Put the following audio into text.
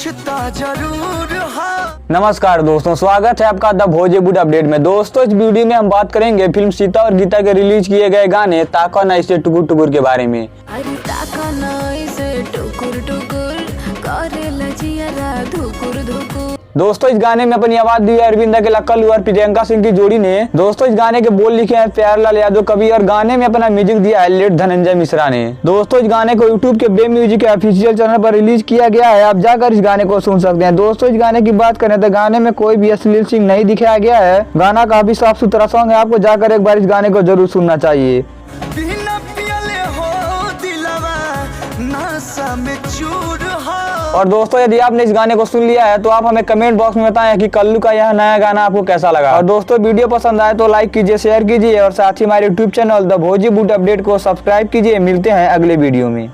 पूछता जरूर हाँ। नमस्कार दोस्तों, स्वागत है आपका द भोजपुर अपडेट में। दोस्तों, इस वीडियो में हम बात करेंगे फिल्म सीता और गीता के रिलीज किए गए गाने ताका ना इसे टुकुर टुकुर के बारे में। अरे ताका ना इसे टुकुर टुकुर करे लजिया धुकुर धुकुर। दोस्तों, इस गाने में अपनी आवाज दी है अरविंद अकेला कल्लू और प्रियंका सिंह की जोड़ी ने। दोस्तों, इस गाने के बोल लिखे हैं प्यारलाल यादव कवि और गाने में अपना म्यूजिक दिया है लेट धनंजय मिश्रा ने। दोस्तों, इस गाने को यूट्यूब के बे म्यूजिक के ऑफिशियल चैनल पर रिलीज किया गया है। आप जाकर इस गाने को सुन सकते हैं। दोस्तों, इस गाने की बात करें तो गाने में कोई भी अश्लील सीन नहीं दिखाया गया है। गाना काफी साफ सुथरा सॉन्ग है। आपको जाकर एक बार इस गाने को जरूर सुनना चाहिए। बिना पियले हो दिलवा नशा में चूर हाँ। और दोस्तों, यदि आपने इस गाने को सुन लिया है तो आप हमें कमेंट बॉक्स में बताएं कि कल्लू का यह नया गाना आपको कैसा लगा। और दोस्तों, वीडियो पसंद आए तो लाइक कीजिए, शेयर कीजिए और साथ ही हमारे यूट्यूब चैनल द भोजपुर अपडेट को सब्सक्राइब कीजिए। मिलते हैं अगले वीडियो में।